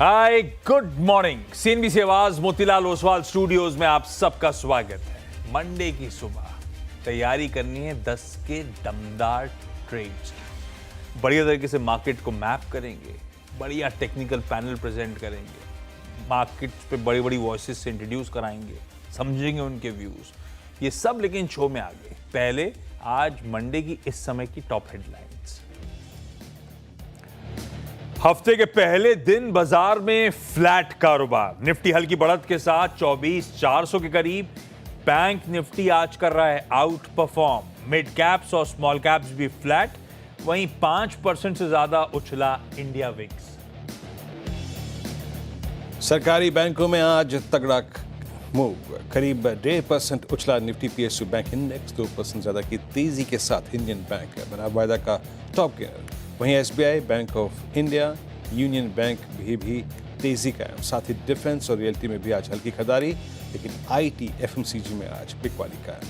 हाय, good morning. CNBC आवाज Motilal Oswal studios में आप सबका स्वागत है। मंडे की सुबह तैयारी करनी है 10 के दमदार ट्रेड्स की। बढ़िया तरीके से मार्केट को मैप करेंगे, बढ़िया टेक्निकल पैनल प्रेजेंट करेंगे, मार्केट पे बड़ी बड़ी वॉइसेस से इंट्रोड्यूस कराएंगे, समझेंगे उनके व्यूज। ये सब लेकिन शो में आगे पहले आज मंडे की इस समय की टॉप हेडलाइंस। हफ्ते के पहले दिन बाजार में फ्लैट कारोबार, निफ्टी हल्की बढ़त के साथ 24,400 के करीब। बैंक निफ्टी आज कर रहा है आउट परफॉर्म। मिड कैप्स और स्मॉल कैप्स भी फ्लैट, वहीं 5% से ज्यादा उछला इंडिया विक्स। सरकारी बैंकों में आज तगड़ा मूव, करीब 1.5% उछला निफ्टी पीएसयू बैंक इंडेक्स। 2% ज्यादा की तेजी के साथ इंडियन बैंक बना वायदा का टॉप गेनर। वहीं SBI, bank of India, union bank भी तेजी का है। साथ ही डिफेंस और रियल्टी में भी आज हल्की खरीदारी, लेकिन आईटी एफएमसीजी में आज बिकवाली का है।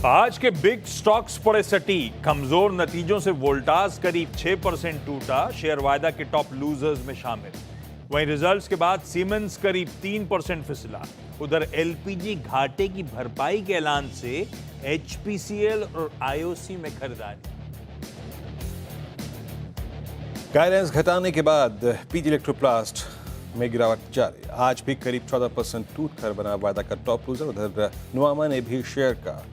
आज के बिग स्टॉक्स पड़े सटीक। कमजोर नतीजों से वोल्टास करीब 6% टूटा, शेयर वायदा के टॉप लूजर्स में शामिल। वहीं रिजल्ट्स के बाद सीमेंस करीब 3% फिसला। उधर एलपीजी घाटे की भरपाई के ऐलान से एचपीसीएल और आईओसी में खरीदारी। गाइडेंस घटाने के बाद पीजी इलेक्ट्रोप्लास्ट में गिरावट जारी। आज भी करीब 14% टूट कर बना वायदा का टॉप लूजर। उधर नुआमा ने भी शेयर का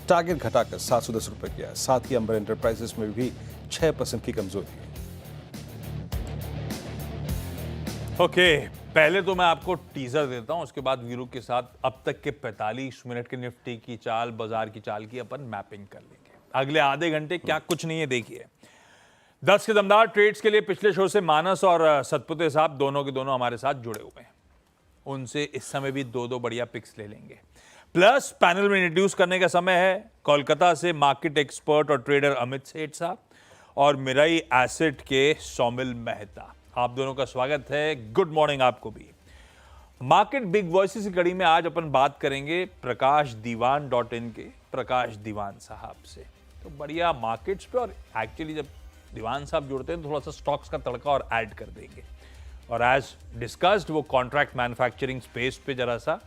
टारगेट घटाकर 710 रुपए किया। साथ ही अंबर एंटरप्राइजेस में भी 6% की कमजोरी है। ओके, पहले तो मैं आपको टीजर देता हूं, उसके बाद वीरू के साथ अब तक के 45 मिनट के निफ्टी की चाल, बाजार की चाल की अपन मैपिंग कर लेंगे। अगले आधे घंटे क्या कुछ नहीं है, देखिए। 10 के दमदार ट्रेड्स के लिए पिछले शो से मानस और सतपुते साहब दोनों के दोनों हमारे साथ जुड़े हुए हैं। उनसे इस समय भी दो बढ़िया पिक्स ले लेंगे। प्लस पैनल में इंट्रोड्यूस करने का समय है कोलकाता से मार्केट एक्सपर्ट और ट्रेडर अमित सेठ साहब और मिराई एसेट के सौमिल मेहता। आप दोनों का स्वागत है। गुड मॉर्निंग आपको भी। मार्केट बिग वॉइसेस की कड़ी में आज अपन बात करेंगे प्रकाशदीवान.in के प्रकाश दीवान साहब से। तो बढ़िया मार्केट्स पे, और एक्चुअली जब दीवान साहब जुड़ते हैं तो थोड़ा सा स्टॉक्स का तड़का और ऐड कर देंगे। और एज डिस्कस्ड वो कॉन्ट्रैक्ट मैन्युफैक्चरिंग स्पेस पे जरा सा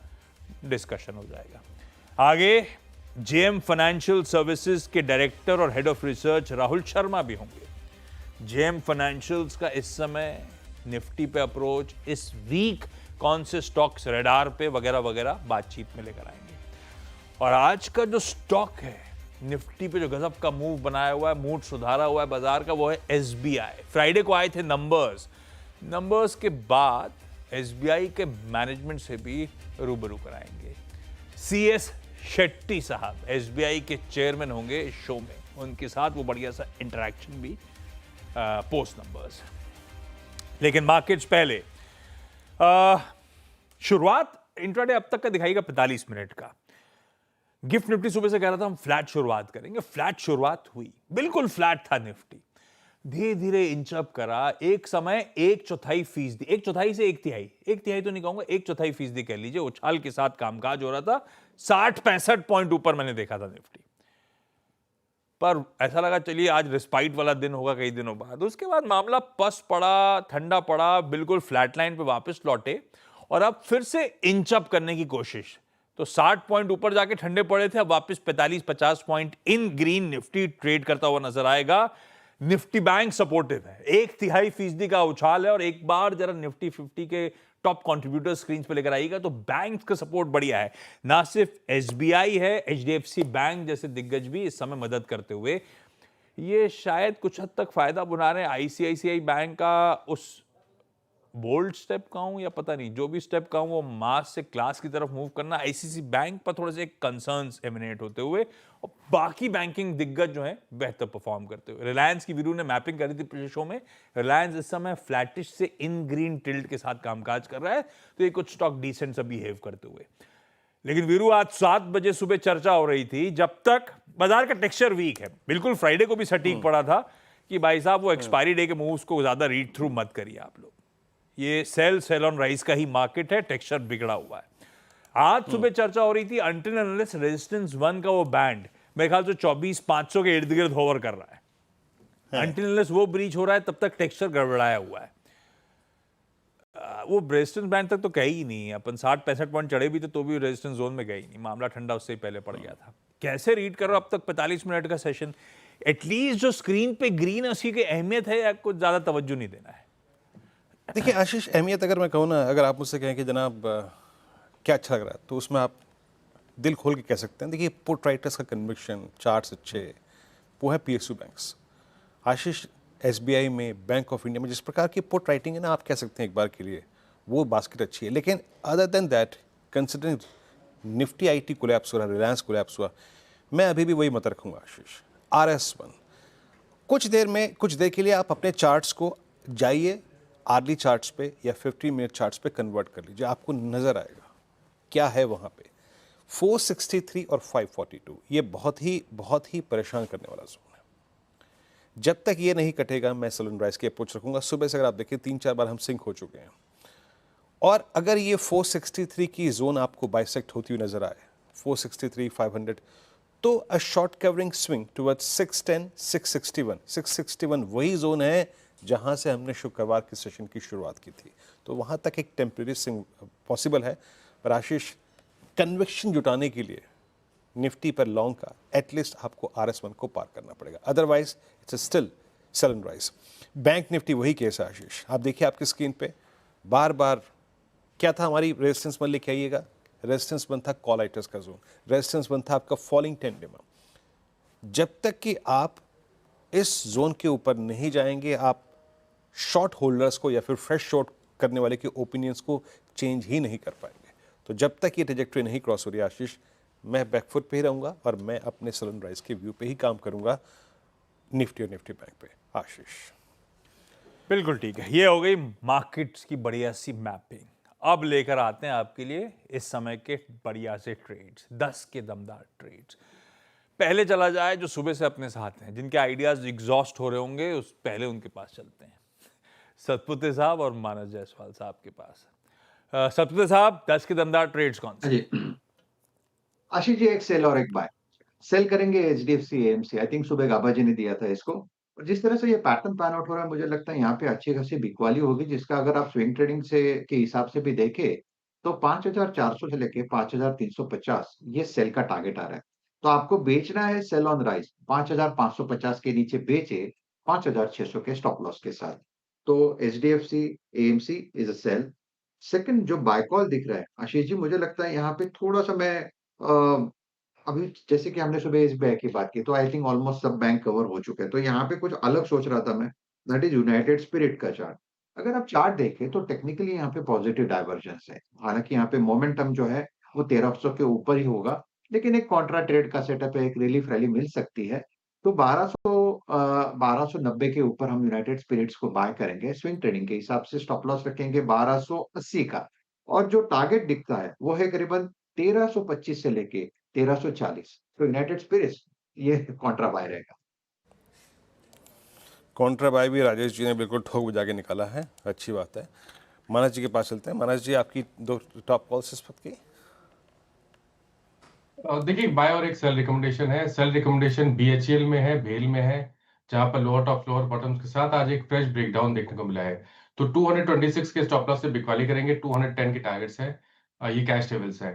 डिस्कशन हो जाएगा। आगे जेएम फाइनेंशियल सर्विसेज के डायरेक्टर और head of research Rahul Sharma भी होंगे। जेएम फाइनेंशियल्स का इस समय निफ्टी पे अप्रोच, इस वीक कौन से स्टॉक्स रेडार पे वगैरह वगैरह बातचीत में लेकर आएंगे। और आज का जो स्टॉक है निफ्टी पे, जो गजब का मूव बनाया हुआ है, मूड सुधारा हुआ है बाजार का, वो है एसबीआई। फ्राइडे को आए थे नंबर्स के बाद एसबीआई के मैनेजमेंट से भी रूबरू कराएंगे। सीएस शेट्टी साहब एसबीआई के चेयरमैन होंगे इस शो में, उनके साथ वो बढ़िया सा इंटरेक्शन भी पोस्ट नंबर्स। लेकिन मार्केट्स पहले, शुरुआत इंट्राडे अब तक का दिखाएगा 45 मिनट का। गिफ्ट निफ्टी सुबह से कह रहा था हम फ्लैट शुरुआत करेंगे, फ्लैट शुरुआत हुई, बिल्कुल फ्लैट था निफ्टी। धीरे धीरे इंचअप करा। एक समय 1/4%, 1/4 से 1/3, 1/3 तो नहीं कहूंगा, 1/4% कह लीजिए, उछाल के साथ कामकाज हो रहा था। 60-65 पॉइंट ऊपर मैंने देखा था निफ्टी पर। ऐसा लगा चलिए आज रिस्पाइट वाला दिन होगा कई दिनों बाद। उसके बाद मामला पस पड़ा, ठंडा पड़ा, बिल्कुल फ्लैट लाइन पे वापस लौटे और अब फिर से इंचअप करने की कोशिश। तो 60 पॉइंट ऊपर जाके ठंडे पड़े थे, अब वापस 45-50 point in green Nifty trade करता हुआ नजर आएगा। निफ्टी बैंक सपोर्टिव है, 1/3% का उछाल है। और एक बार जरा निफ्टी 50 के टॉप कंट्रीब्यूटर स्क्रीन पे लेकर आएगा तो बैंक का सपोर्ट बढ़िया है। ना सिर्फ एसबीआई है, एचडीएफसी बैंक जैसे दिग्गज भी इस समय मदद करते हुए ये शायद कुछ हद तक फायदा बना रहे हैं। आईसीआईसीआई बैंक का उस बोल्ड स्टेप कहूं या पता नहीं, जो भी स्टेप कहूं, वो मास से क्लास की तरफ मूव करना। आईसीसी बैंक पर थोड़े से कंसर्न्स एमिनेट होते हुए और बाकी बैंकिंग दिग्गज जो है बेहतर परफॉर्म करते हुए। रिलायंस की वीरू ने मैपिंग करी थी पिछले शो में। रिलायंस इस समय फ्लैटिश से इन ग्रीन टिल्ट के साथ कामकाज कर रहा है, तो ये कुछ स्टॉक डिसेंट सा बिहेव करते हुए। लेकिन वीरू आज 7 बजे सुबह चर्चा हो रही थी, जब तक बाजार का टेक्सचर वीक है, बिल्कुल फ्राइडे को भी सटीक पड़ा था कि भाई साहब वो एक्सपायरी डे के मूव्स को ज्यादा रीड थ्रू मत करिए आप लोग। ये सेल ऑन राइज का ही मार्केट है, टेक्सचर बिगड़ा हुआ है। आज सुबह चर्चा हो रही थी अनटिल अनलेस रेजिस्टेंस 1 का वो बैंड मेरे ख्याल से 24,500 के इर्द गिर्द होवर कर रहा है। अनटिल अनलेस वो ब्रीच हो रहा है तब तक टेक्सचर गड़बड़ाया हुआ है। वो रेजिस्टेंस बैंड तक तो गए ही नहीं, अपन 60-65 पॉइंट चढ़े भी थे तो भी रेजिस्टेंस जोन में गए ही नहीं, मामला ठंडा उससे ही पहले पड़ गया था। कैसे रीड करो अब तक 45 मिनट का सेशन? एटलीस्ट जो स्क्रीन पे ग्रीन है उसकी कोई अहमियत है या कुछ ज्यादा तवज्जो नहीं देना है? देखिए आशीष, अहमियत अगर मैं कहूँ ना, अगर आप मुझसे कहें कि जनाब क्या अच्छा लग रहा है, तो उसमें आप दिल खोल के कह सकते हैं। देखिए पुट राइटर्स का कन्विक्शन, चार्ट्स अच्छे, वो है पीएसयू बैंक्स। आशीष, एसबीआई में, बैंक ऑफ इंडिया में जिस प्रकार की पुट राइटिंग है ना, आप कह सकते हैं एक बार के लिए वो बास्केट अच्छी है। लेकिन other than that, considering Nifty IT collapse हुआ, रिलायंस कोलैप्स हुआ, मैं अभी भी वही मत रखूंगा आशीष। RS1 कुछ देर के लिए आप अपने चार्ट्स को जाइए आर्ली चार्ट्स पे या 15 मिनट चार्ट्स पे कन्वर्ट कर लीजिए, आपको नजर आएगा क्या है वहां पे। 463 और 542 ये बहुत ही परेशान करने वाला जोन है। जब तक ये नहीं कटेगा मैं सनराइज की अप्रोच रखूंगा। सुबह से अगर आप देखें 3-4 बार हम सिंक हो चुके हैं, और अगर ये 463 की जोन आपको बाइसेक्ट होती हुई नजर आए, 463 500, तो a short covering swing towards 610 661 वही जोन है जहां से हमने शुक्रवार के सेशन की शुरुआत की थी। तो वहां तक एक टेम्परेरी स्विंग पॉसिबल है। पर आशीष, कन्विक्शन जुटाने के लिए निफ्टी पर लॉन्ग का एटलीस्ट आपको RS1 को पार करना पड़ेगा, otherwise it's still sell and rise. Bank nifty वही केस है आशीष, आप देखिए आपकी स्क्रीन पे बार बार क्या था हमारी रेजिस्टेंस मान लेके आइएगा। रेजिस्टेंस बन था कॉलाइटर्स का जोन, रेजिस्टेंस बन था आपका फॉलिंग टेंडेम। जब तक कि आप इस जोन के ऊपर नहीं जाएंगे, आप शॉर्ट होल्डर्स को या फिर फ्रेश शॉर्ट करने वाले के ओपिनियंस को चेंज ही नहीं कर पाएंगे। तो जब तक ये ट्रैजेक्टरी नहीं क्रॉस हो रही आशीष, मैं बैकफुट पे ही रहूंगा और मैं अपने सनराइज के व्यू पे ही काम करूंगा, निफ्टी और निफ्टी बैंक पे आशीष। बिल्कुल ठीक है, ये हो गई मार्केट्स की बढ़िया सी मैपिंग। अब लेकर आते हैं आपके लिए इस समय के बढ़िया से ट्रेड्स, 10 के दमदार ट्रेड्स। पहले चला जाए जो सुबह से अपने साथ हैं, जिनके आइडियाज एग्जॉस्ट हो रहे होंगे, उस पहले उनके पास चलते हैं। सतपुते साहब और मानस जायसवाल साहब के पास। सतपुते साहब, 10 के दमदार ट्रेड्स कौन हाँ से? जी। आशीष जी, एक सेल और एक बाय। सेल करेंगे एचडीएफसी एएमसी, आई थिंक सुबह गाबा जी ने दिया था इसको। और जिस तरह से ये पैटर्न पैन आउट हो रहा है, मुझे लगता है यहाँ पे अच्छी खासी बिकवाली होगी, जिसका अगर आप स्विंग ट्रेडिंग से के हिसाब से भी देखें तो 5,400 से लेके 5,350 ये सेल का टारगेट आ रहा है। तो आपको बेचना है सेल ऑन राइज, 5,550 के नीचे बेचे 5,600 के स्टॉप लॉस के साथ। तो HDFC AMC is a sell. Second जो बाय कॉल दिख रहा है आशीष जी, मुझे लगता है यहाँ पे थोड़ा सा मैं अभी जैसे कि हमने सुबह एसबीआई की बात की, तो आई थिंक ऑलमोस्ट सब बैंक कवर हो चुके हैं। तो यहाँ पे कुछ अलग सोच रहा था मैं, दैट इज यूनाइटेड स्पिरिट का चार्ट। अगर आप चार्ट देखें तो टेक्निकली यहाँ पे पॉजिटिव डाइवर्जेंस है। हालांकि यहाँ पे मोमेंटम जो है वो 1300 के ऊपर ही होगा, लेकिन एक कॉन्ट्रा ट्रेड का सेटअप है, एक रिलीफ रैली मिल सकती है। तो 1290 के ऊपर हम यूनाइटेड स्पिरिट्स को बाय करेंगे। स्विंग ट्रेडिंग के हिसाब से स्टॉप लॉस रखेंगे 1280 का, और जो टारगेट दिखता है वो है करीबन 1325 से लेके 1340। तो यूनाइटेड स्पिरिट्स ये कॉन्ट्रा बाय रहेगा। कॉन्ट्रा बाय भी राजेश जी ने बिल्कुल ठोक बजा के निकाला है, अच्छी बात है। मानस जी के पास चलते हैं। मानस जी, आपकी 2 टॉप कॉल्स इस वक्त की। देखिए, बाय और एक सेल रिकमेंडेशन है। सेल रिकमेंडेशन बीएचईएल में है, भेल में है, जहां पर लोअर टॉप लोअर बॉटम्स के साथ आज एक फ्रेश ब्रेकडाउन देखने को मिला है। तो 226 के स्टॉप लॉस से बिकवाली करेंगे, 210 के टारगेट्स है। ये कैश टेबल्स है।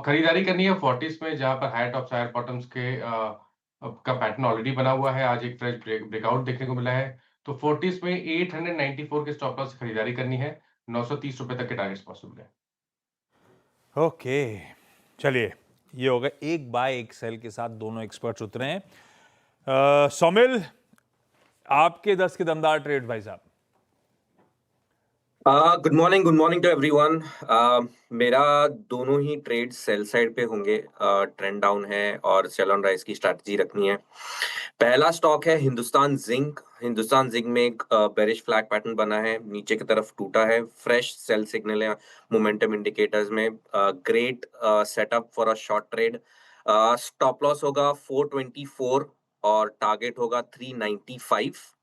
खरीदारी करनी है 40s में, जहां पर हायर टॉप्स हायर बॉटम्स के का पैटर्न ऑलरेडी बना हुआ है। आज एक फ्रेश ब्रेकआउट देखने को मिला है। तो 40s में 894 के स्टॉप लॉस से खरीदारी करनी है। 930 रुपए तक के टारगेट्स पॉसिबल है। ओके, चलिए, ये हो गया एक बाय एक सेल के साथ दोनों एक्सपर्ट्स उतरे हैं। सोमिल, आपके 10 के दमदार ट्रेड भाई साहब। Good morning to everyone. मेरा दोनों ही ट्रेड सेल साइड पे होंगे। ट्रेंड डाउन है और सेल ऑन राइज की स्ट्रैटेजी रखनी है। पहला स्टॉक है हिंदुस्तान जिंक। हिंदुस्तान जिंक में एक बेरिश फ्लैग पैटर्न बना है, नीचे की तरफ टूटा है, फ्रेश सेल सिग्नल है मोमेंटम इंडिकेटर्स में। Great setup for a short trade. Stop loss होगा 424 और टारगेट होगा 395।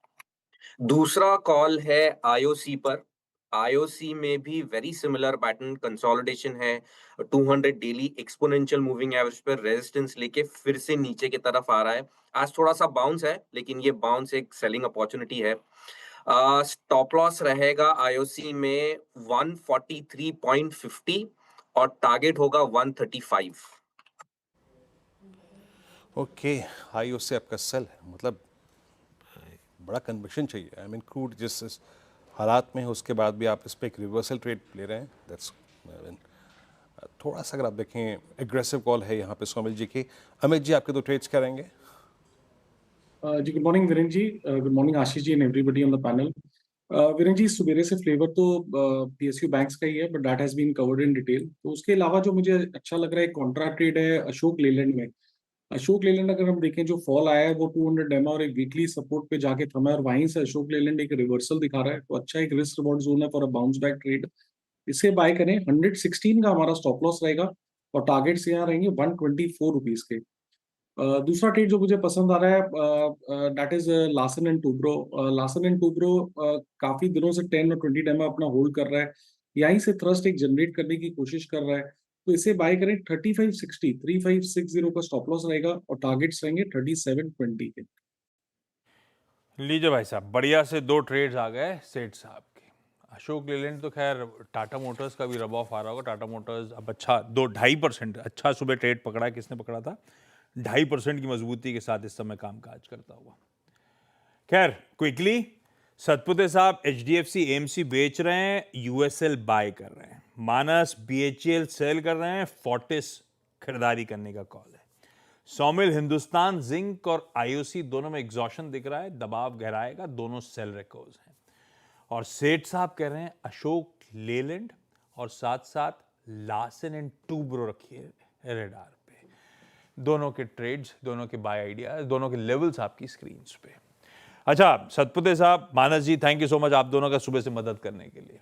दूसरा कॉल है आईओसी पर। आईओसी में भी वेरी सिमिलर पैटर्न, कंसोलिडेशन है। 200 डेली एक्सपोनेंशियल मूविंग एवरेज पर रेजिस्टेंस लेके फिर से नीचे की तरफ आ रहा है। आज थोड़ा सा बाउंस है, लेकिन ये बाउंस एक सेलिंग अपॉर्चुनिटी है। स्टॉप लॉस रहेगा आईओसी में 143.50 और टारगेट होगा 135। ओके, हाई उससे आपका सेल है, मतलब बड़ा कन्विक्शन चाहिए। आई मीन क्रूड जिस हालात में है उसके बाद भी आप इस पर एक रिवर्सल ट्रेड ले रहे हैं, दैट्स थोड़ा सा अगर आप देखें एग्रेसिव कॉल है यहाँ पे सोमिल जी की। अमित जी आपके 2 ट्रेड्स करेंगे। जी good morning Viren ji, good morning Ashish ji and everybody on the panel. Viren ji, सवेरे से फ्लेवर तो पीएसयू बैंक्स का ही है, but that has been covered in detail. तो उसके अलावा जो मुझे अच्छा लग रहा है कॉन्ट्रा ट्रेड है अशोक लेलैंड में। अशोक लेलैंड अगर हम देखें जो फॉल आया है वो 200 डेमा और एक वीकली सपोर्ट पे जाके थमा है और वहीं से अशोक लेलैंड एक रिवर्सल दिखा रहा है, तो अच्छा एक रिस्क रिवॉर्ड जोन है for a bounce back trade. इसे बाय करें। 116 का हमारा स्टॉप लॉस रहेगा और टारगेट्स यहाँ रहेंगे 124 रुपीज के। दूसरा ट्रेड जो मुझे पसंद आ रहा है that is Larsen and Toubro. Larsen and Toubro काफी दिनों से 10 और 20 डेमा अपना होल्ड कर रहा है, यहीं से थ्रस्ट एक जनरेट करने की कोशिश कर रहा है, तो इसे बाय करें। 3560 का स्टॉप लॉस रहेगा और टारगेट्स रहेंगे 3720 के। लीजिए भाई साहब, बढ़िया से 2 ट्रेड्स आ गए सेठ साहब के। अशोक लेलैंड तो खैर टाटा मोटर्स का भी रब ऑफ आ रहा होगा। टाटा मोटर्स अब अच्छा 2-2.5% अच्छा सुबह ट्रेड पकड़ा है। किसने पकड़ा था? 2.5% की मजबूती के साथ इस समय कामकाज करता हुआ। खैर क्विकली, सतपुते साहब एचडीएफसी एएमसी बेच रहे हैं, यूएसएल बाय कर रहे हैं, मानस बीएचईएल सेल कर रहे हैं, फोर्टिस खरीदारी करने का कॉल है। सौमिल हिंदुस्तान जिंक और आईओसी दोनों में एग्जॉशन दिख रहा है, दबाव गहराएगा, दोनों सेल रिकॉर्ड्स हैं। और सेठ साहब कह रहे हैं अशोक लेलैंड और साथ साथ लार्सन एंड टूब्रो रखिए रेडार पे। दोनों के ट्रेड्स, दोनों के बाय आइडिया, दोनों के लेवल्स आपकी स्क्रीन पे। अच्छा सतपुते साहब, मानस जी, थैंक यू सो मच आप दोनों का सुबह से मदद करने के लिए।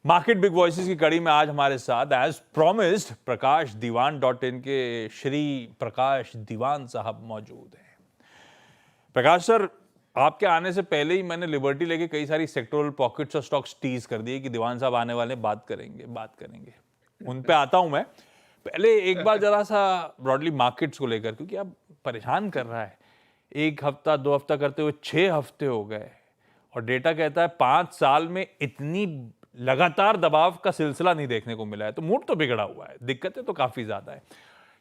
मार्केट बिग वॉइसेस की कड़ी में आज हमारे साथ एज प्रॉमिस्ड प्रकाश दीवान.in के श्री प्रकाश दीवान साहब मौजूद हैं। प्रकाश सर, आपके आने से पहले ही मैंने लिबर्टी लेके कई सारी सेक्टोरल पॉकेट्स और स्टॉक्स टीज कर दिए कि दीवान साहब आने वाले, बात करेंगे। उन पे आता हूं मैं। पहले एक बार जरा सा ब्रॉडली मार्केट्स को लेकर, क्योंकि अब परेशान कर रहा है। 1 हफ्ता 2 हफ्ता करते हुए 6 हफ्ते हो गए और डेटा कहता है 5 साल में इतनी लगातार दबाव का सिलसिला नहीं देखने को मिला है। तो मूड तो बिगड़ा हुआ है, दिक्कतें तो काफी ज्यादा है।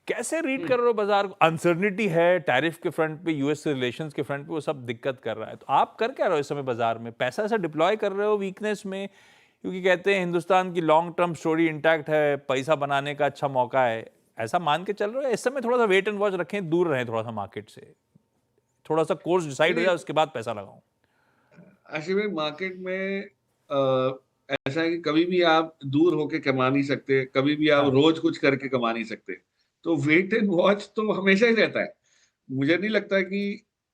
कैसे रीड कर रहे हो बाजार को? अनसर्टनिटी है टैरिफ के फ्रंट पे, यूएस रिलेशंस के फ्रंट पे, वो सब दिक्कत कर रहा है। तो आप कर क्या रहे हो इस समय बाजार में? पैसा ऐसा डिप्लॉय कर रहे हो वीकनेस में? क्योंकि कहते हैं हिंदुस्तान की लॉन्ग टर्म स्टोरी इंटैक्ट है, पैसा बनाने का अच्छा मौका है, ऐसा मान के चल रहे हो? इस समय थोड़ा सा वेट एंड वॉच रखें, दूर रहें थोड़ा सा मार्केट से, थोड़ा सा कोर्स डिसाइड हो जाए उसके बाद पैसा लगाऊं। आशिफ भाई, मार्केट में ऐसा है कि कभी भी आप दूर होके कमा नहीं सकते, कभी भी आप रोज कुछ करके कमा नहीं सकते। तो वेट एंड वॉच तो हमेशा ही रहता है। मुझे नहीं लगता कि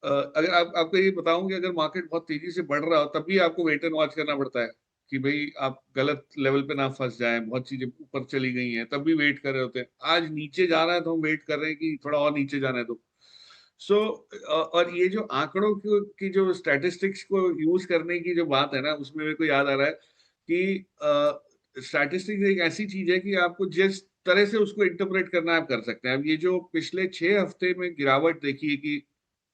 अगर आपको ये बताऊं कि अगर मार्केट बहुत तेजी से बढ़ रहा हो तब भी आपको वेट एंड वॉच करना पड़ता है कि भाई आप गलत लेवल पे ना फंस जाएं। बहुत चीजें ऊपर चली गई हैं तब भी वेट कर रहे होते हैं। आज नीचे जा रहा है तो हम वेट कर रहे हैं कि थोड़ा और नीचे जाने दो। सो और ये जो आंकड़ों की जो स्टैटिस्टिक्स को यूज करने की जो बात है ना, उसमें मेरे को याद आ रहा है कि स्टैटिस्टिक्स एक ऐसी चीज है कि आपको जिस तरह से उसको इंटरप्रेट करना आप कर सकते हैं। अब ये जो पिछले 6 हफ्ते में गिरावट देखी है कि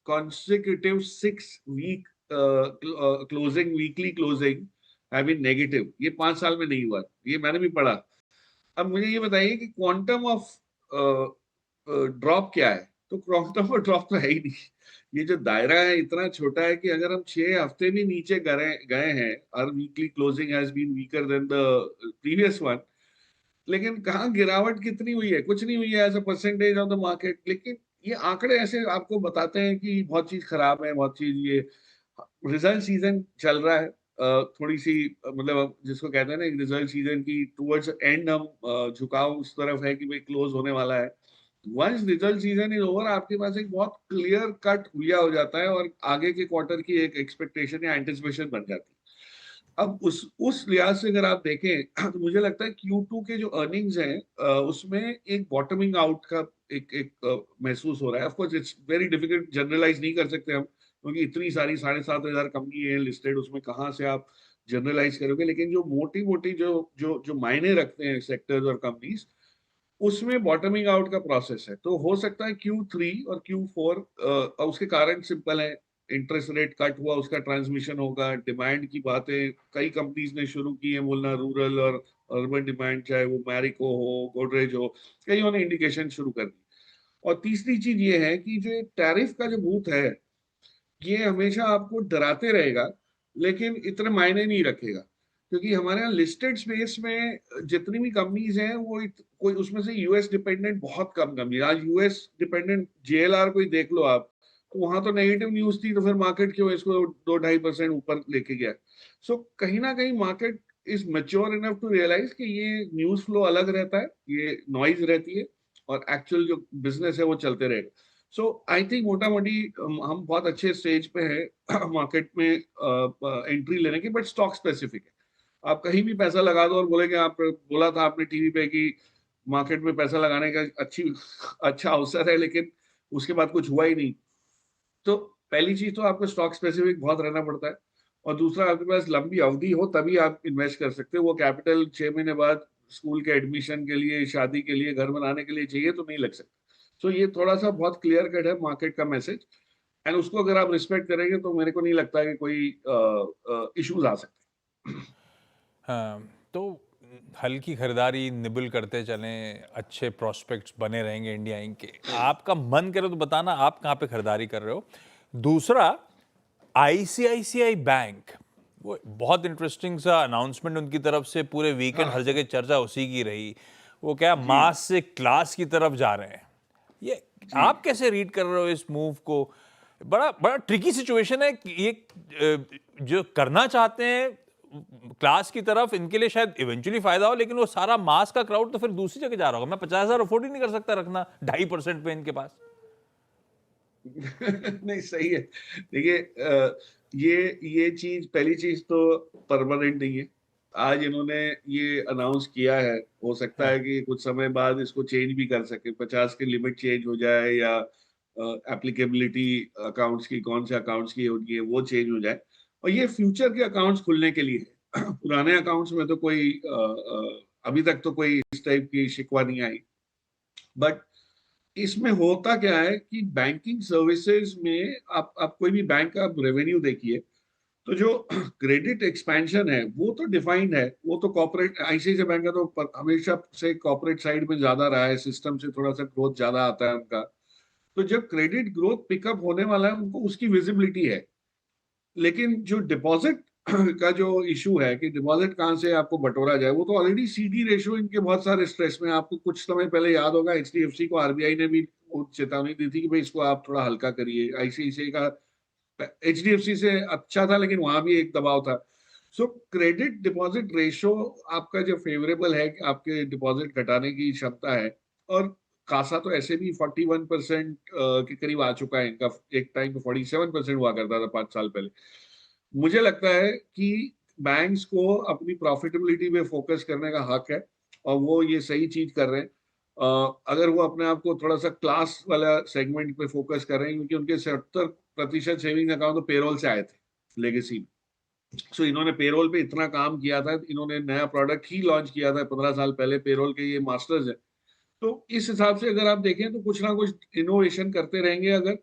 consecutive 6 week closing, weekly closing have been negative, ये 5 साल में नहीं हुआ, ये मैंने भी पढ़ा। अब मुझे ये बताइए कि क्वांटम ऑफ ड्रॉप क्या है? तो क्वांटम ऑफ ड्रॉप तो है ही नहीं। ये जो दायरा है इतना छोटा है कि अगर हम 6 हफ्ते भी नीचे गए हैं, और weekly closing has been weaker than the previous one, लेकिन कहाँ गिरावट कितनी हुई है? कुछ नहीं हुई है as a percentage of the market. लेकिन ये आंकड़े ऐसे आपको बताते हैं कि बहुत चीज खराब है, बहुत चीज ये। रिजल्ट सीजन चल रहा है, थोड़ी सी मतलब जिसको कहते हैं ना रिजल्ट सीजन की टुवर्ड्स एंड हम झुकाव उस तरफ है कि भाई क्लोज होने वाला है। Once result season is over, आपके पास एक बहुत क्लियर कट हुलिया हो जाता है और आगे के क्वार्टर की एक एक्सपेक्टेशन या एंटिसिपेशन बन जाती है। अब उस लिहाज से अगर आप देखें तो मुझे लगता है Q2 के जो अर्निंग्स हैं उसमें एक बॉटमिंग आउट का एक महसूस हो रहा है। Of course it's very difficult, generalise नहीं कर सकते हम, क्योंकि इतनी सारी 7,500 कंपनी है लिस्टेड, उसमें कहाँ से आप जनरलाइज करोगे। लेकिन जो मोटी जो जो जो मायने रखते हैं सेक्टर्स और कंपनीज, उसमें बॉटमिंग आउट का प्रोसेस है। तो हो सकता है Q3 और Q4, उसके कारण सिंपल है, इंटरेस्ट रेट कट हुआ उसका ट्रांसमिशन होगा, डिमांड की बातें कई कंपनीज ने शुरू की है बोलना, रूरल और अर्बन डिमांड, चाहे वो मैरिको हो, गोदरेज हो, कईयों ने इंडिकेशन शुरू कर दी। और तीसरी चीज ये है कि जो टैरिफ का जो भूत है ये हमेशा आपको डराते रहेगा, लेकिन इतने मायने नहीं रखेगा, क्योंकि हमारे यहाँ लिस्टेड स्पेस में जितनी भी कंपनीज हैं वो कोई उसमें से यूएस डिपेंडेंट बहुत कम कंपनी। आज यूएस डिपेंडेंट जेएलआर कोई देख लो आप, तो वहां तो नेगेटिव न्यूज थी, तो फिर मार्केट क्यों इसको 2-2.5% ऊपर लेके गया। सो कहीं ना कहीं market is mature enough to realise कि ये न्यूज फ्लो अलग रहता है, ये नॉइज रहती है, और एक्चुअल जो बिजनेस है वो चलते रहेगा। सो आई थिंक मोटा मोटी हम बहुत अच्छे स्टेज पे हैं मार्केट में एंट्री लेने की, बट स्टॉक स्पेसिफिक है। आप कहीं भी पैसा लगा दो और बोलेंगे, आप बोला था आपने टीवी पे कि मार्केट में पैसा लगाने का अच्छा अवसर है, लेकिन उसके बाद कुछ हुआ ही नहीं। तो पहली चीज तो आपको स्टॉक स्पेसिफिक बहुत रहना पड़ता है, और दूसरा आपके पास लंबी अवधि हो तभी आप इन्वेस्ट कर सकते हो। वो कैपिटल 6 महीने बाद स्कूल के एडमिशन के लिए, शादी के लिए, घर बनाने के लिए चाहिए तो नहीं लग सकता। सो ये थोड़ा सा बहुत क्लियर कट है मार्केट का मैसेज, एंड उसको अगर आप रिस्पेक्ट करेंगे तो मेरे को नहीं लगता कि कोई इश्यूज आ सकते। हाँ, तो हल्की खरीदारी निबल करते चलें, अच्छे प्रोस्पेक्ट्स बने रहेंगे इंडिया इंक के। आपका मन करे तो बताना आप कहाँ पे खरीदारी कर रहे हो। दूसरा, आईसीआईसीआई बैंक, वो बहुत इंटरेस्टिंग सा अनाउंसमेंट उनकी तरफ से, पूरे वीकेंड हर जगह चर्चा उसी की रही। वो क्या मास से क्लास की तरफ जा रहे हैं, ये आप कैसे रीड कर रहे हो इस मूव को? बड़ा बड़ा ट्रिकी सिचुएशन है ये, जो करना चाहते हैं क्लास की तरफ, इनके लिए शायद इवेंचुअली फायदा हो, लेकिन वो सारा मास का क्राउड तो फिर दूसरी जगह जा रहा होगा। मैं 50,000 अफोर्ड ही नहीं कर सकता रखना 2.5% पे इनके पास। नहीं, सही है। देखिए, ये चीज, पहली चीज तो परमानेंट नहीं है। आज इन्होंने ये अनाउंस किया है, हो सकता है कि कुछ समय बाद इसको चेंज भी कर सके, 50 की लिमिट चेंज हो जाए, या एप्लीकेबिलिटी अकाउंट्स की, कौन से अकाउंट्स की होगी है वो चेंज हो जाए। और ये फ्यूचर के अकाउंट्स खुलने के लिए है। पुराने अकाउंट्स में तो कोई अभी तक तो कोई इस टाइप की शिकवा नहीं आई। बट इसमें होता क्या है कि बैंकिंग सर्विसेज में आप कोई भी बैंक का रेवेन्यू देखिए, तो जो क्रेडिट एक्सपेंशन है वो तो डिफाइंड है, वो तो कॉर्पोरेट, आईसीआईसीआई बैंक का तो हमेशा से कॉर्पोरेट साइड में ज्यादा रहा है, सिस्टम से थोड़ा सा ग्रोथ ज्यादा आता है उनका। तो जब क्रेडिट ग्रोथ पिकअप होने वाला है उनको उसकी विजिबिलिटी है। लेकिन जो डिपॉजिट का जो इशू है कि डिपॉजिट कहाँ से आपको बटोरा जाए, वो तो ऑलरेडी सीडी रेशियो इनके बहुत सारे स्ट्रेस में। आपको कुछ समय पहले याद होगा, एचडीएफसी को आरबीआई ने भी चेतावनी दी थी कि भाई इसको आप थोड़ा हल्का करिए। आईसीआईसीआई का एचडीएफसी से अच्छा था, लेकिन वहां भी एक दबाव था। सो क्रेडिट डिपॉजिट रेशियो आपका जो फेवरेबल है, आपके डिपॉजिट घटाने की क्षमता है, और कासा तो ऐसे भी 41% के करीब आ चुका है इनका। एक टाइम पे 47% हुआ करता था 5 साल पहले। मुझे लगता है कि बैंक्स को अपनी प्रॉफिटेबिलिटी पे फोकस करने का हक है, और वो ये सही चीज कर रहे हैं। अगर वो अपने आप को थोड़ा सा क्लास वाला सेगमेंट पे फोकस कर रहे हैं, क्योंकि उनके 70% सेविंग अकाउंट तो पेरोल से आए थे लेगेसी में। सो इन्होंने पेरोल पे इतना काम किया था, इन्होंने नया प्रोडक्ट ही लॉन्च किया था 15 साल पहले, पेरोल के ये मास्टर्स है। तो इस हिसाब से अगर आप देखें तो कुछ ना कुछ इनोवेशन करते रहेंगे अगर,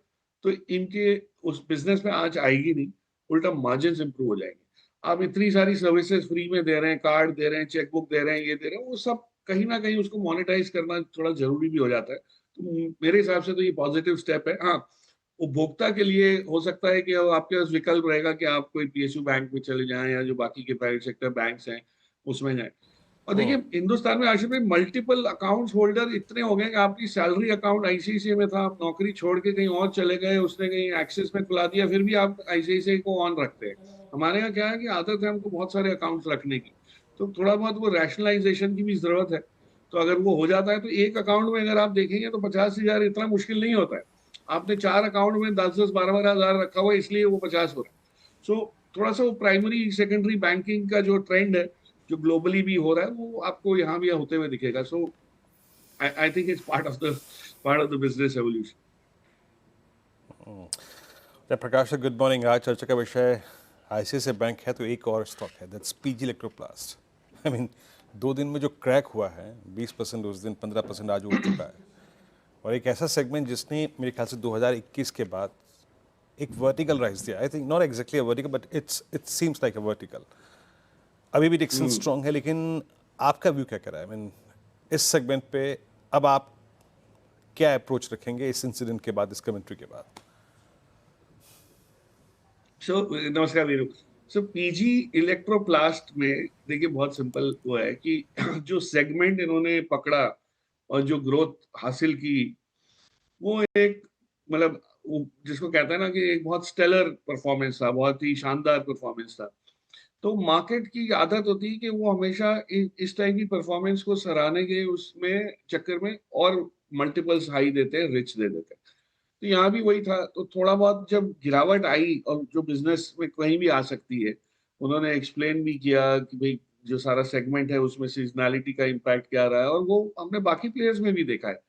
तो इनके उस बिजनेस में आज आएगी नहीं, उल्टा मार्जिन इंप्रूव हो जाएंगे। आप इतनी सारी सर्विसेज फ्री में दे रहे हैं, कार्ड दे रहे हैं, चेकबुक दे रहे हैं, ये दे रहे हैं, वो सब कहीं ना कहीं उसको मोनेटाइज करना थोड़ा जरूरी भी हो जाता है। तो मेरे हिसाब से तो ये पॉजिटिव स्टेप है। हाँ, उपभोक्ता के लिए हो सकता है कि आपके पास विकल्प रहेगा कि आप कोई पीएसयू बैंक में चले जाएं, या जो बाकी के प्राइवेट सेक्टर बैंक्स हैं उसमें जाएं। और देखिए, हिंदुस्तान में आशिफ भाई मल्टीपल अकाउंट्स होल्डर इतने हो गए कि आपकी सैलरी अकाउंट आईसीआईसीआई में था, आप नौकरी छोड़ के कहीं और चले गए, उसने कहीं एक्सिस में खुला दिया, फिर भी आप आईसीआईसीआई को ऑन रखते हैं। हमारे यहाँ क्या है कि आदत है हमको बहुत सारे अकाउंट्स रखने की, तो थोड़ा बहुत वो रैशनलाइजेशन की भी जरूरत है। तो अगर वो हो जाता है तो एक अकाउंट में अगर आप देखेंगे तो 50,000 इतना मुश्किल नहीं होता है। आपने 4 अकाउंट में 10-10, 12-12 हजार रखा हुआ है, इसलिए वो 50 हो रहा है। सो थोड़ा सा वो प्राइमरी सेकेंडरी बैंकिंग का जो ट्रेंड है, जो ग्लोबली भी हो रहा है, वो आपको यहाँ भी होते हुए दिखेगा। So I think it's part of the business evolution. Prakash, good morning. आज चर्चा का विषय आईसीआईसीआई बैंक है, तो एक और स्टॉक है, that's PG Electroplast. I mean 2 दिन में जो क्रैक हुआ है, 20% उस दिन, 15% आज हो चुका है। और एक ऐसा सेगमेंट जिसने मेरे ख्याल से 2021 के बाद एक वर्टिकल राइज दिया, I think not exactly a vertical but it seems like a vertical. अभी भी डिक्सन स्ट्रांग है, लेकिन आपका व्यू क्या कह रहा है? I mean, इस सेगमेंट पे अब आप क्या अप्रोच रखेंगे इस इंसिडेंट के बाद, इस कमेंट्री के बाद? नमस्कार वीरू। पीजी इलेक्ट्रोप्लास्ट में देखिए बहुत सिंपल वो है कि जो सेगमेंट इन्होंने पकड़ा और जो ग्रोथ हासिल की, वो एक मतलब जिसको कहते हैं ना कि एक बहुत स्टेलर परफॉर्मेंस था, बहुत ही शानदार परफॉर्मेंस था। तो मार्केट की आदत होती है कि वो हमेशा इस टाइप की परफॉर्मेंस को सराहने के उसमें चक्कर में और मल्टीपल्स हाई देते हैं, रिच दे देते हैं। तो यहाँ भी वही था। तो थोड़ा बहुत जब गिरावट आई और जो बिजनेस में कहीं भी आ सकती है, उन्होंने एक्सप्लेन भी किया कि भाई जो सारा सेगमेंट है उसमें सीजनैलिटी का इम्पैक्ट क्या रहा है, और वो हमने बाकी प्लेयर्स में भी देखा है।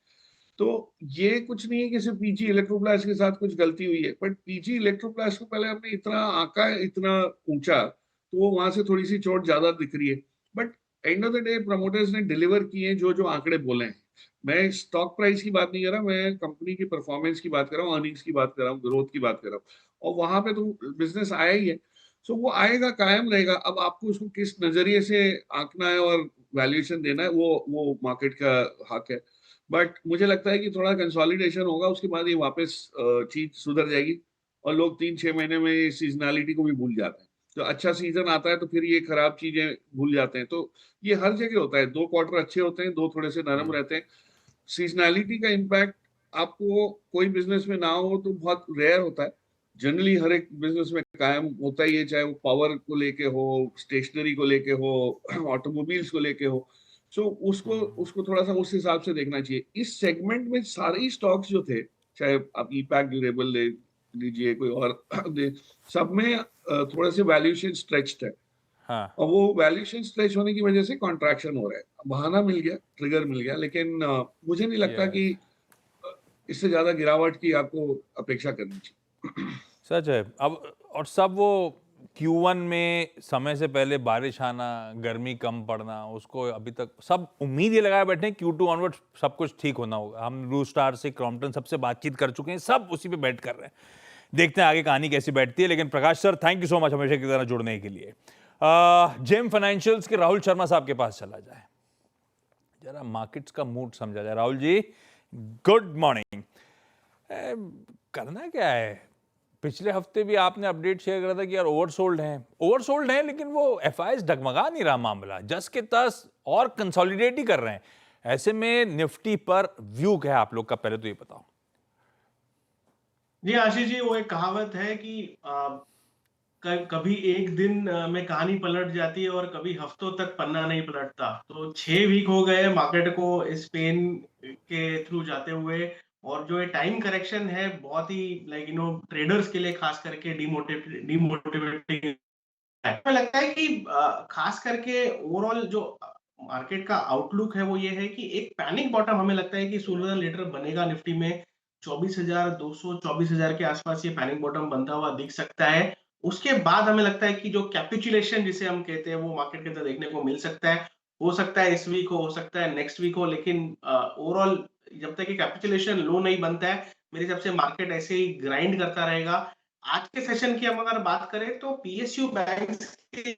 तो ये कुछ नहीं है कि सिर्फ पीजी इलेक्ट्रोप्लास्ट के साथ कुछ गलती हुई है, बट पीजी इलेक्ट्रोप्लास्ट को पहले हमने इतना आंका है, इतना ऊंचा, तो वो वहां से थोड़ी सी चोट ज्यादा दिख रही है। But end of the day promoters ने डिलीवर किए हैं जो जो आंकड़े बोले हैं। मैं स्टॉक प्राइस की बात नहीं कर रहा, मैं कंपनी की परफॉर्मेंस की बात कर रहा हूँ, अर्निंग्स की बात कर रहा हूँ, ग्रोथ की बात कर रहा हूँ, और वहां पे तो बिजनेस आया ही है। सो वो आएगा, कायम रहेगा। अब आपको उसको किस नजरिए से आंकना है और वैल्यूएशन देना है, वो मार्केट का हक है। बट मुझे लगता है कि थोड़ा कंसोलिडेशन होगा, उसके बाद ये वापस चीज सुधर जाएगी, और लोग 3-6 महीने में सीजनैलिटी को भी भूल जाते हैं। तो अच्छा सीजन आता है तो फिर ये खराब चीजें भूल जाते हैं। तो ये हर जगह होता है, 2 क्वार्टर अच्छे होते हैं, 2 थोड़े से नरम रहते हैं। सीजनैलिटी का इम्पैक्ट आपको कोई बिजनेस में ना हो तो बहुत रेयर होता है। जनरली हर एक बिजनेस में कायम होता ही है, चाहे वो पावर को लेके हो, स्टेशनरी को लेके हो, ऑटोमोबाइल्स को लेके हो। सो उसको उसको थोड़ा सा उस हिसाब से देखना चाहिए। इस सेगमेंट में सारे ही स्टॉक्स जो थे, चाहे आप ईपैक ड्यूरेबल ले लीजिए, कोई और सब में थोड़ा से वैल्यूएशन स्ट्रेच्ड है, हाँ। और वो वैल्यूएशन स्ट्रेच होने की वजह से कॉन्ट्रैक्शन हो रहा है। बहाना मिल गया, ट्रिगर मिल गया, लेकिन मुझे नहीं लगता यस, कि इससे ज्यादा गिरावट की आपको अपेक्षा करनी चाहिए। सच है। अब और सब वो Q1 में समय से पहले बारिश आना, गर्मी कम पड़ना, उसको अभी तक सब उम्मीद ये लगाए बैठे हैं Q2 ऑनवर्ड सब कुछ ठीक होना होगा। हम ब्लू स्टार से, क्रॉम्पटन सबसे बातचीत कर चुके हैं, सब उसी पे बैठ कर रहे हैं। देखते हैं आगे कहानी कैसी बैठती है। लेकिन Prakash sir, thank you so much हमेशा की तरह जुड़ने के लिए। जेम फाइनेंशियल्स के राहुल शर्मा साहब के पास चला जाए, जरा मार्केट्स का मूड समझा जाए। Rahul ji, good morning. करना क्या है? पिछले हफ्ते भी आपने अपडेट शेयर करा था कि यार ओवरसोल्ड हैं, लेकिन वो एफआईएस डगमगा नहीं रहा मामला, जस के तस और कंसोलिडेट ही कर रहे हैं। ऐसे में निफ्टी पर व्यू क्या है आप लोग का, पहले तो ये बताओ। जी आशीष जी, वो एक कहावत है कि कभी एक दिन में कहानी पलट जाती है और कभी हफ्तों तक पन्ना नहीं पलटता। तो 6 वीक हो गए मार्केट को इस पेन के थ्रू जाते हुए, और जो ये टाइम करेक्शन है बहुत ही ट्रेडर्स के लिए खास करके डीमोटिवेटिंग है। हमें लगता है कि खास करके ओवरऑल जो मार्केट का आउटलुक है वो ये है कि एक पैनिक बॉटम हमें लगता है कि सूर्य लेटर बनेगा निफ्टी में 24,200 24,000 के आसपास। ये पैनिक बॉटम बनता हुआ दिख सकता है। उसके बाद हमें लगता है कि जो कैपिचुलेशन जिसे हम कहते हैं वो मार्केट के अंदर देखने को मिल सकता है। हो सकता है इस वीक हो सकता है नेक्स्ट वीक हो, लेकिन ओवरऑल जब तक कि कैपिचुलेशन लो नहीं बनता है, मेरे हिसाब से मार्केट ऐसे ही ग्राइंड करता रहेगा। आज के सेशन की हम अगर बात करें तो पीएसयू बैंक्स के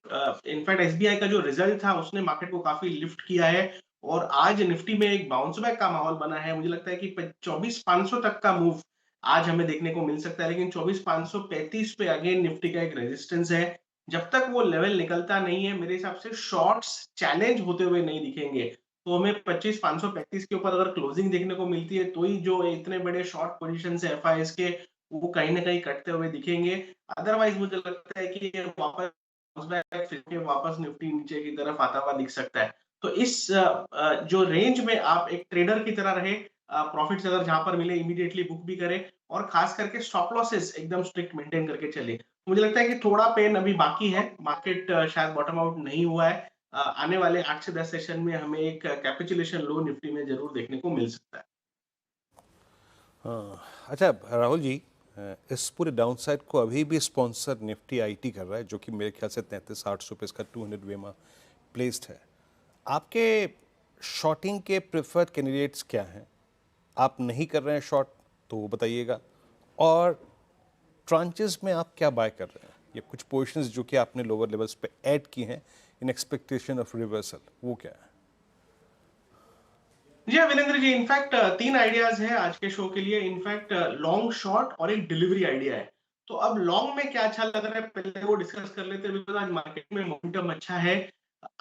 इनफैक्ट एसबीआई का जो रिजल्ट था उसने मार्केट को काफी लिफ्ट किया है, और आज निफ्टी में एक बाउंस बैक का माहौल बना है। मुझे लगता है कि 24,500 तक का मूव आज हमें देखने को मिल सकता है, लेकिन 24,535 पे अगेन निफ्टी का एक रेजिस्टेंस है। जब तक वो लेवल निकलता नहीं है, मेरे हिसाब से शॉर्ट्स चैलेंज होते हुए नहीं दिखेंगे। तो हमें 25,535 के ऊपर अगर क्लोजिंग देखने को मिलती है, तो ही जो इतने बड़े शॉर्ट पोजीशन है एफआईएस के, वो कहीं ना कहीं कटते हुए दिखेंगे। अदरवाइज मुझे लगता है कि वापस वापस निफ्टी नीचे की तरफ आता हुआ दिख सकता है। तो इस जो रेंज में आप एक ट्रेडर की तरह रहे, प्रॉफिट्स अगर जहां पर मिले इमीडिएटली बुक भी करें, और खास करके स्टॉप लॉसेस एकदम स्ट्रिक्ट मेंटेन करके चले। मुझे लगता है कि थोड़ा पेन अभी बाकी है, मार्केट शायद बॉटम आउट नहीं हुआ है। आने वाले 8 से 10 सेशन में हमें एक कैपिचुलेशन लो निफ्टी में जरूर देखने को मिल सकता है। अच्छा राहुल जी, इस पूरे डाउनसाइड को अभी भी स्पॉन्सर निफ्टी आईटी कर रहा है, जो कि मेरे ख्याल से 33,800 पे इसका 200 वे में प्लेस्ड है। आपके शॉर्टिंग के प्रेफर्ड कैंडिडेट्स क्या हैं? आप नहीं कर रहे हैं शॉर्ट तो वो बताइएगा, और ट्रांचेस में आप क्या बाय कर रहे हैं, या कुछ पोजीशंस जो कि आपने लोअर लेवल्स पे ऐड की हैं इन एक्सपेक्टेशन ऑफ रिवर्सल, वो क्या है? जी हाँ, वीरेंद्र जी, इनफैक्ट 3 आइडियाज हैं आज के शो के लिए। इनफैक्ट लॉन्ग, शॉर्ट और एक डिलीवरी आइडिया है। तो अब लॉन्ग में क्या अच्छा लग रहा है, पहले वो डिस्कस कर लेते हैं, बिकॉज़ आज मार्केट में मोमेंटम अच्छा है।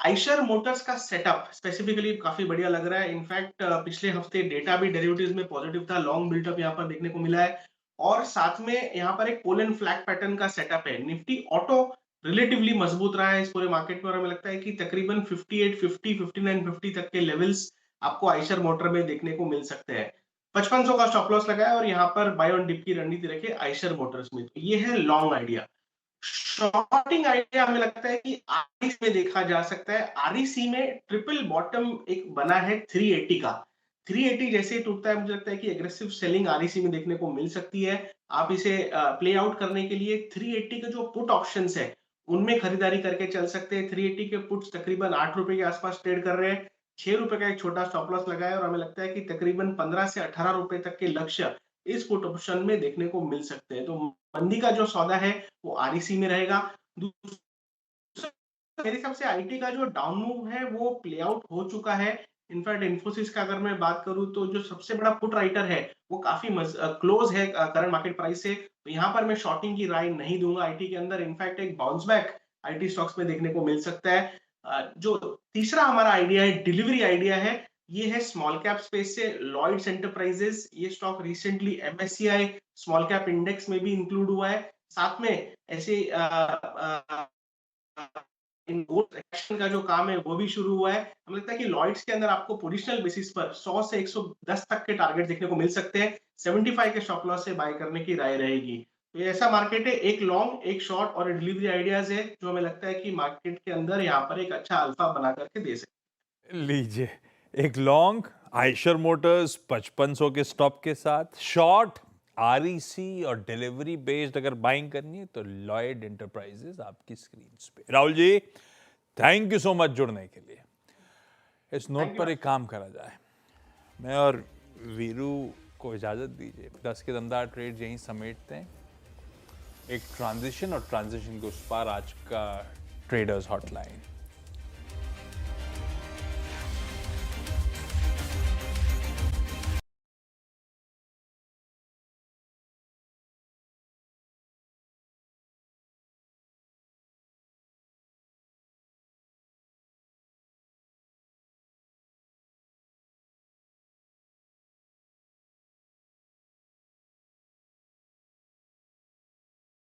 आइशर मोटर्स का सेटअप स्पेसिफिकली काफी बढ़िया लग रहा है। इनफैक्ट पिछले हफ्ते डेटा भी डेरिवेटिव्स में पॉजिटिव था, लॉन्ग बिल्टअप यहाँ पर देखने को मिला है। और साथ में यहाँ पर एक पोल एंड फ्लैग पैटर्न का सेटअप है। निफ्टी ऑटो रिलेटिवली मजबूत रहा है इस पूरे मार्केट में, और हमें लगता है कि तकरीबन 5850, 5950 तक के लेवल्स आपको आइशर मोटर में देखने को मिल सकते हैं। 5500 का स्टॉप लॉस लगाया और यहाँ पर बाय ऑन डिप की रणनीति रखे आइशर मोटर्स में। तो ये है लॉन्ग आइडिया। शॉर्टिंग आइडिया हमें लगता है कि आरईसी में देखा जा सकता है। आरईसी में ट्रिपल बॉटम एक बना है 380 का। 380 जैसे ही टूटता है, मुझे लगता है कि एग्रेसिव सेलिंग आरईसी में देखने को मिल सकती है। आप इसे प्ले आउट करने के लिए 380 के जो पुट ऑप्शंस है, उनमें खरीदारी करके चल सकते हैं। 380 के पुट्स तकरीबन 8 रुपए के आसपास ट्रेड कर रहे हैं। 6 रुपए का एक छोटा स्टॉप लॉस लगाया और हमें लगता है कि तकरीबन 15 से 18 रुपए तक के लक्ष्य इस पुट ऑप्शन में देखने को मिल सकते हैं। तो मंदी का जो सौदा है वो आरईसी में रहेगा। दूसरा, मेरे हिसाब से आईटी का जो डाउन मूव है वो प्ले आउट हो चुका है। इनफैक्ट इन्फोसिस का अगर मैं बात करूं तो जो सबसे बड़ा पुट राइटर है वो काफी क्लोज है करंट मार्केट प्राइस से। तो यहाँ पर मैं शॉर्टिंग की राय नहीं दूंगा आईटी के अंदर। इनफैक्ट एक बाउंस बैक आईटी स्टॉक्स में देखने को मिल सकता है। जो तीसरा हमारा आइडिया है, डिलीवरी आइडिया है, ये है स्मॉल कैप स्पेस से लॉयड्स एंटरप्राइजेस। ये stock recently MSCI small cap index में भी इंक्लूड हुआ है। साथ में ऐसे एक्शन का जो काम है वो भी शुरू हुआ है। हमें लगता है कि लॉयड्स के अंदर आपको पोजिशनल बेसिस पर 100 से 110 तक के टारगेट देखने को मिल सकते हैं। 75 के स्टॉप लॉस से बाय करने की राय रहेगी। तो ये ऐसा मार्केट है, एक लॉन्ग, एक शॉर्ट और डिलीवरी आइडियाज है, जो हमें लगता है कि मार्केट के अंदर यहाँ पर एक अच्छा अल्फा बना करके दे सकते हैं। लीजिए, एक लॉन्ग आइशर मोटर्स 5500 के स्टॉप के साथ, शॉर्ट आरईसी और डिलीवरी बेस्ड अगर बाइंग करनी है तो लॉयड एंटरप्राइजेस आपकी स्क्रीन पे। Rahul ji, thank you so much जुड़ने के लिए। इस नोट पर एक काम करा जाए, मैं और वीरू को इजाजत दीजिए, 10 के दमदार ट्रेड यहीं समेटते हैं। एक ट्रांजिशन और ट्रांजिशन के उस पार आज का ट्रेडर्स हॉटलाइन।